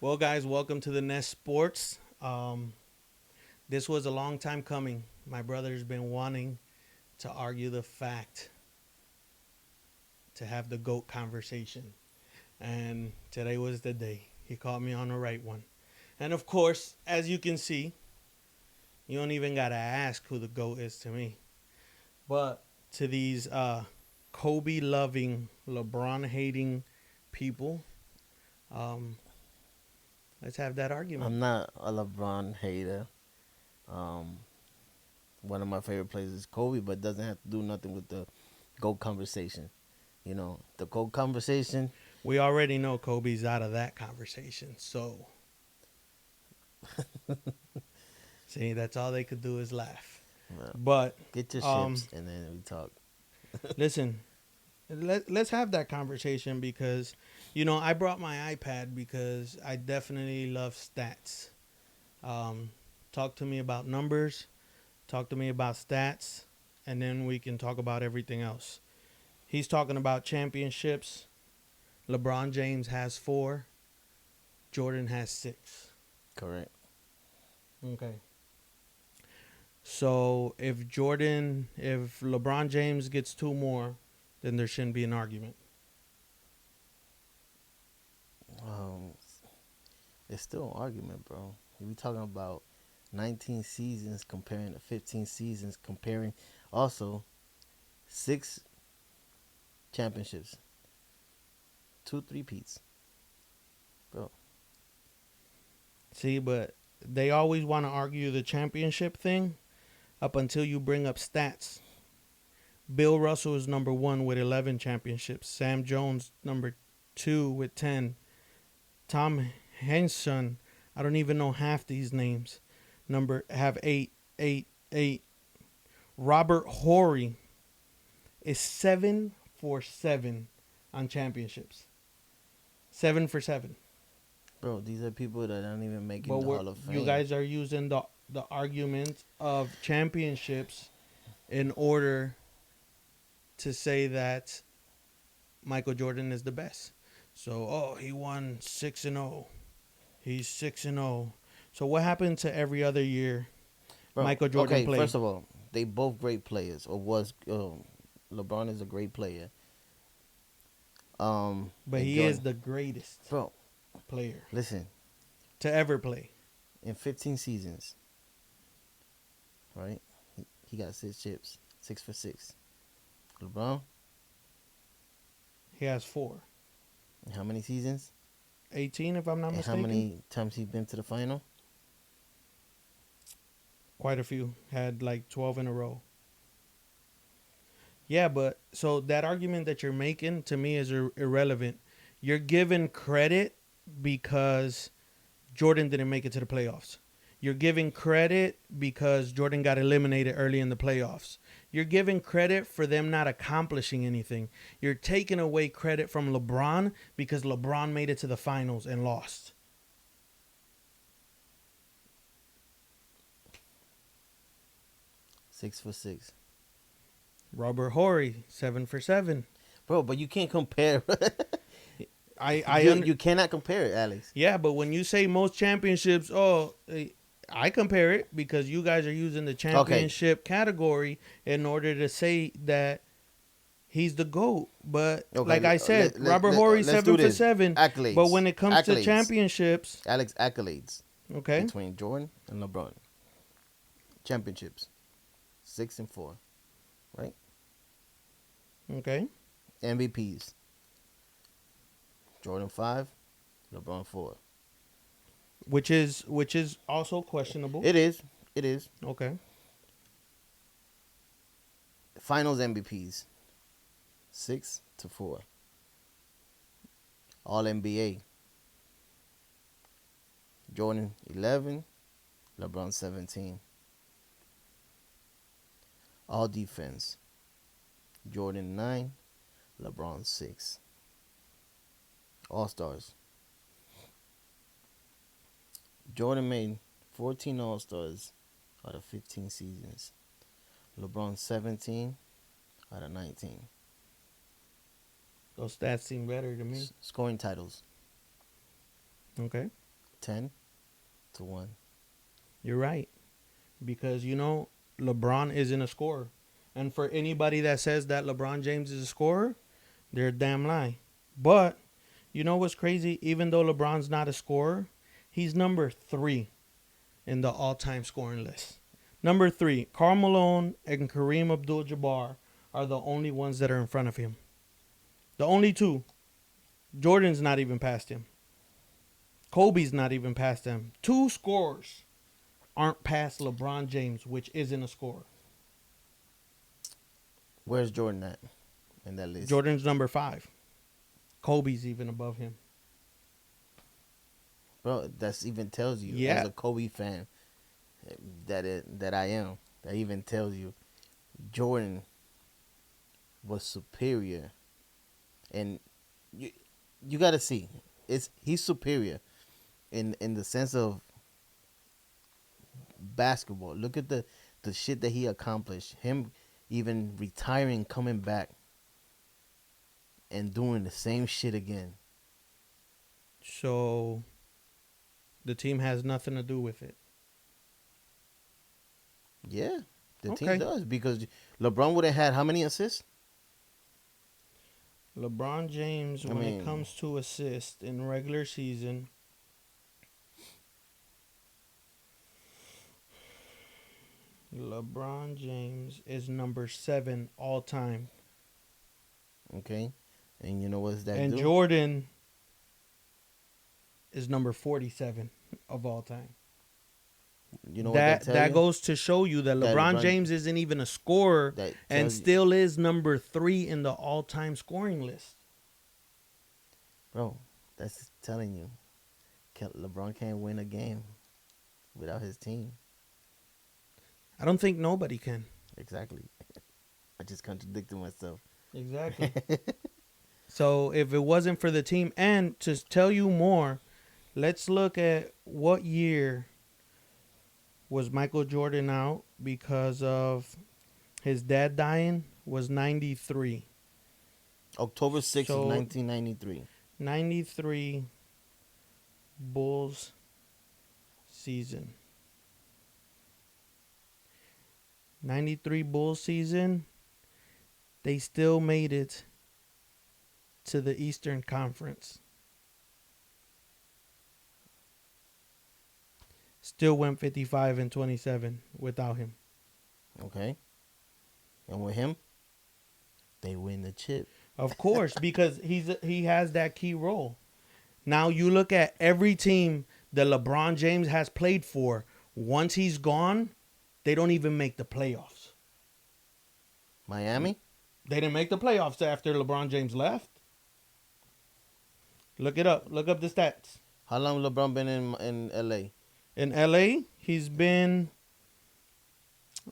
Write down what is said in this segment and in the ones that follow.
Well, guys, welcome to the Nest Sports. This was a long time coming. My brother's been wanting to argue the fact to have the GOAT conversation. And today was the day. He caught me on the right one. And of course, as you can see, you don't even got to ask who the GOAT is to me. But to these Kobe loving, LeBron hating people, um, let's have that argument. I'm not a LeBron hater. Um, One of my favorite players is Kobe, but doesn't have to do nothing with the GOAT conversation. The GOAT conversation. We already know Kobe's out of that conversation. So, see, that's all they could do is laugh. uh, But get your um, ships and then we talk. listen, let's have that conversation because, I brought my iPad because I definitely love stats. Um, talk to me about numbers, talk to me about stats, and then we can talk about everything else. He's talking about championships. LeBron James has 4, Jordan has 6. Correct. Okay. So if LeBron James gets 2 more, then there shouldn't be an argument. Um, it's still an argument, bro. We talking about 19 seasons comparing to 15 seasons, comparing also 6 championships, 2 3 peats, bro. See, but they always want to argue the championship thing up until you bring up stats. Bill Russell is number 1 with 11 championships. Sam Jones number 2 with 10. Tom Henson, I don't even know half these names. Number have 8, 8, 8. Robert Horry is 7 for 7 on championships. 7 for 7. Bro, these are people that don't even make in But the Hall of you Fame. guys are using the argument of championships in order to say that Michael Jordan is the best. So, he won 6-0. He's 6-0. So what happened to every other year Bro, Michael Jordan okay, played? first of all, they both great players, or was LeBron is a great player. But And he is Jordan, the greatest bro, player listen, to ever play. in 15 seasons, right? He got 6 chips, 6 for 6. LeBron, He has 4. in how many seasons? 18 if I'm not And how mistaken. many times he been to the final? Quite a few. Had like 12 in a row. Yeah, but so that argument that you're making to me is irrelevant. You're giving credit because Jordan didn't make it to the playoffs. You're giving credit because Jordan got eliminated early in the playoffs. You're giving credit for them not accomplishing anything. You're taking away credit from LeBron because LeBron made it to the finals and lost. 6 for 6. Robert Horry, 7 for 7. Bro, but you can't compare. I, I, you, un- you cannot compare it, Alex. Yeah, but when you say most championships, I compare it because you guys are using the Okay, championship category in order to say that he's the GOAT. But okay, like I said, Robert Horry let's do seven for this. seven. But Accolades. when it comes to Accolades. championships, Alex, accolades okay, between Jordan and LeBron. Championships, 6 and 4, right? okay, MVPs, Jordan 5, LeBron 4. which is also questionable. It is, it is. Okay, Finals MVPs, 6 to 4. All NBA, Jordan 11, LeBron 17. All defense, Jordan 9, LeBron 6. All stars, Jordan made 14 All Stars out of 15 seasons. LeBron 17 out of 19. those stats seem better to me. Scoring titles, Okay, 10-1. You're right. Because, LeBron isn't a scorer. And for anybody that says that LeBron James is a scorer, they're a damn lie. But, you know what's crazy? Even though LeBron's not a scorer, he's number 3 in the all-time scoring list. Number 3, Karl Malone and Kareem Abdul-Jabbar are the only ones that are in front of him. The only 2. Jordan's not even past him. Kobe's not even past him. 2 scorers aren't past LeBron James, which isn't a scorer. Where's Jordan at in that list? Jordan's number 5. Kobe's even above him. Bro, that even tells you, Yeah. as a Kobe fan, that I am, that even tells you Jordan was superior. And you got to see, he's superior in the sense of basketball. Look at the shit that he accomplished. Him even retiring, coming back, and doing the same shit again. So the team has nothing to do with it. Yeah, the Okay. team does, because LeBron would have had how many assists? LeBron James, when it comes to assists in regular season, LeBron James is number 7 all time. Okay, and you know what's that? And do? Jordan is number 47 of all time. You know that what that goes to show you that LeBron James isn't even a scorer and still is number 3 in the all-time scoring list. Bro, that's telling you LeBron can't win a game without his team. I don't think nobody can. Exactly. I just contradicted myself. Exactly. So if it wasn't for the team, and to tell you more, let's look at what year was Michael Jordan out because of his dad dying. Was 93. October 6th of 1993. 93 Bulls season. 93 Bulls season. They still made it to the Eastern Conference. Still went 55-27 without him. Okay. And with him, they win the chip. Of course, because he has that key role. Now you look at every team that LeBron James has played for. Once he's gone, they don't even make the playoffs. Miami? They didn't make the playoffs after LeBron James left. Look it up. Look up the stats. How long LeBron been in L.A.? In L.A., he's been...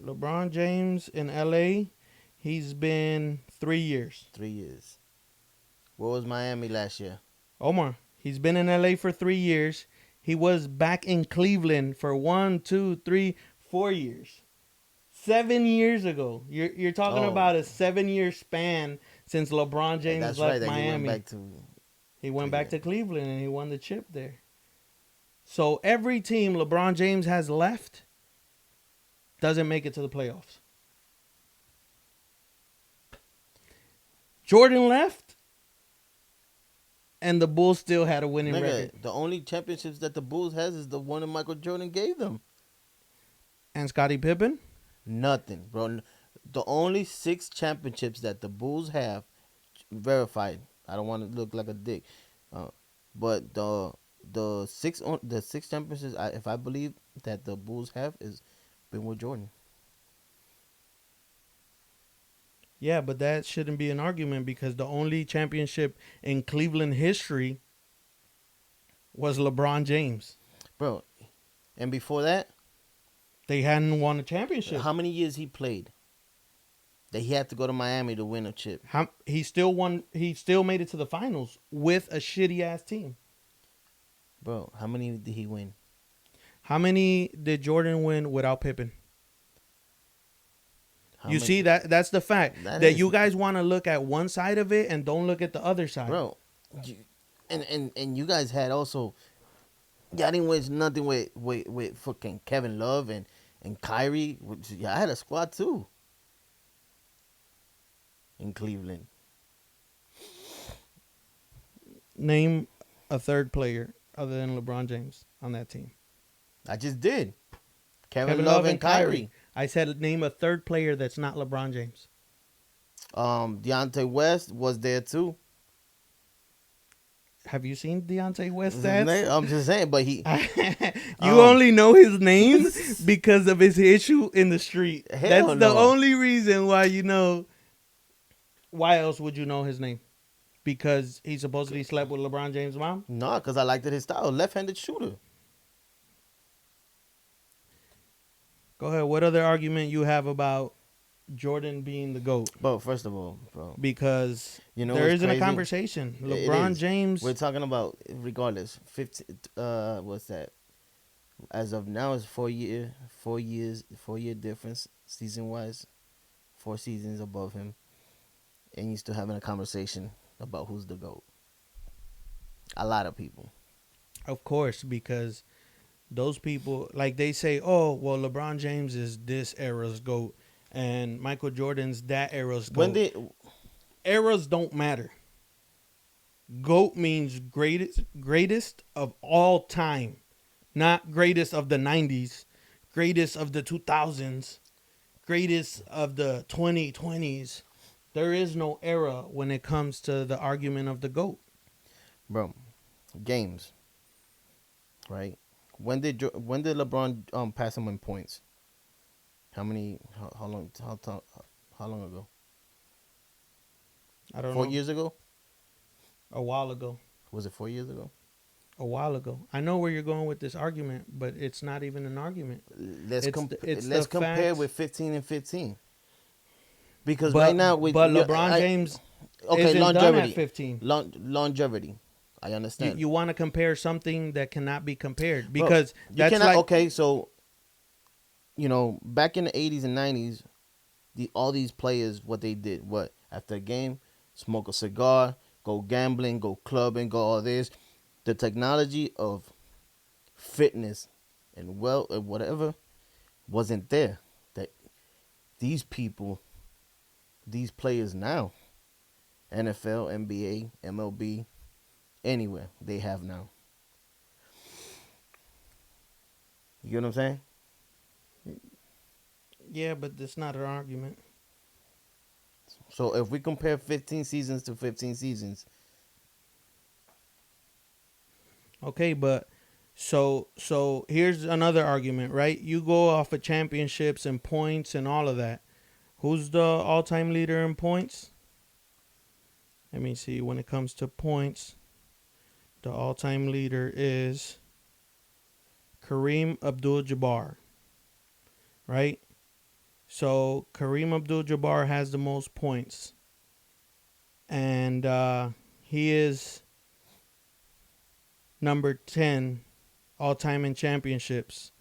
LeBron James in L.A., he's been 3 years. 3 years. Where was Miami last year? Omar, he's been in L.A. for 3 years. He was back in Cleveland for 1, 2, 3, 4 years. 7 years ago. You're talking about a 7-year span since LeBron James left Miami. He went back to Cleveland and he won the chip there. So every team LeBron James has left doesn't make it to the playoffs. Jordan left, and the Bulls still had a winning record. The only championships that the Bulls has is the one that Michael Jordan gave them. And Scottie Pippen? Nothing, bro. The only 6 championships that the Bulls have, verified. I don't want to look like a dick, but the six championships, if I believe that the Bulls have, is been with Jordan. Yeah, but that shouldn't be an argument because the only championship in Cleveland history was LeBron James. Bro, and before that, they hadn't won a championship. How many years he played that he had to go to Miami to win a chip? He still won. He still made it to the finals with a shitty-ass team. Bro, how many did he win? How many did Jordan win without Pippen? See, that's the fact. That you guys want to look at one side of it and don't look at the other side. Bro, and you guys had also Yeah, I didn't win nothing with fucking Kevin Love and Kyrie. Yeah, I had a squad too in Cleveland. Name a third player other than LeBron James on that team. I just did. Kevin Kevin Love Love and and Kyrie. Kyrie. I said name a third player that's not LeBron James. Deontay West was there too. Have you seen Deontay West stats? I'm just saying, but he You um only know his name because of his issue in the street. That's hell the no. only reason why you know. Why else would you know his name? Because he supposedly slept with LeBron James' mom? No, because I liked his style. Left-handed shooter. Go ahead. What other argument you have about Jordan being the GOAT? Bro, first of all, bro, Because you know there what's isn't a crazy? conversation. It LeBron is. James. We're talking about regardless. 15. What's that? As of now, it's 4 year difference season wise. 4 seasons above him, and you're still having a conversation about who's the GOAT. A lot of people. Of course, because those people, like they say, oh, well, LeBron James is this era's GOAT and Michael Jordan's that era's GOAT. When did Eras don't matter. GOAT means greatest of all time, not greatest of the 90s, greatest of the 2000s, greatest of the 2020s. There is no era when it comes to the argument of the GOAT. bro games, right? When did LeBron pass him in points? How many? How long ago? I don't 4 years know. ago? A while ago. Was it 4 years ago? A while ago. I know where you're going with this argument, but it's not even an argument. Let's It's let's the compare facts. with 15 and 15. Because But right now with but LeBron James okay, isn't done at longevity, 15. longevity. I understand, You want to compare something that cannot be compared bro. because You that's cannot. like Okay, so back in the 80s and 90s, all these players, what they did, what after a game, smoke a cigar, go gambling, go clubbing, go all this. The technology of fitness and whatever wasn't there. That these people, these players now, NFL, NBA, MLB, anywhere they have now. You get what I'm saying? yeah, but that's not an argument. So if we compare 15 seasons to 15 seasons, Okay, but so here's another argument, right? You go off of championships and points and all of that. Who's the all-time leader in points? Let me see. When it comes to points, the all-time leader is Kareem Abdul-Jabbar, right? So Kareem Abdul-Jabbar has the most points, and he is number 10 all-time in championships.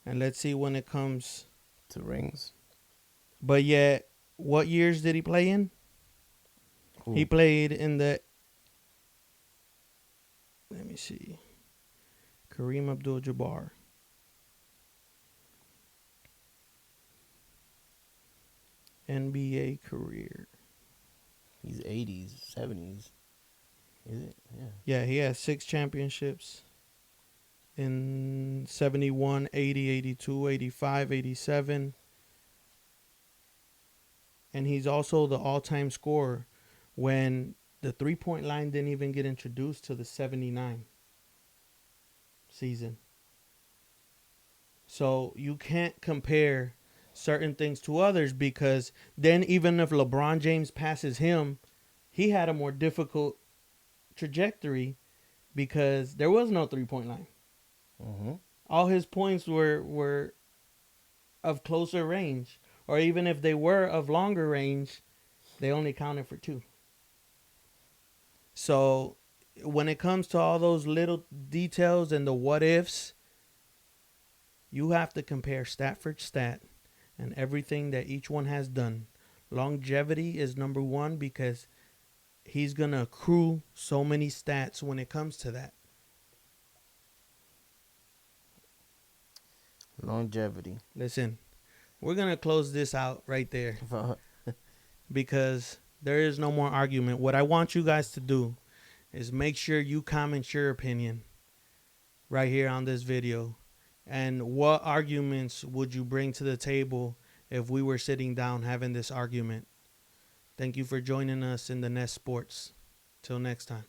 And let's see when it comes. to rings. But yet, what years did he play in? Who? He played in the. Let me see. Kareem Abdul-Jabbar. NBA career. He's 80s, 70s. Is it? Yeah. Yeah, he has 6 championships in 71, 80, 82, 85, 87. And he's also the all-time scorer when the three-point line didn't even get introduced to the 79 season. So you can't compare certain things to others because then even if LeBron James passes him, he had a more difficult trajectory because there was no three-point line. Mm-hmm. All his points were of closer range, or even if they were of longer range, they only counted for 2. So when it comes to all those little details and the what ifs, you have to compare stat for stat and everything that each one has done. Longevity is number 1 because he's going to accrue so many stats when it comes to that. Longevity. Listen, we're going to close this out right there because there is no more argument. What I want you guys to do is make sure you comment your opinion right here on this video. And what arguments would you bring to the table if we were sitting down having this argument? Thank you for joining us in the Nest Sports. Till next time.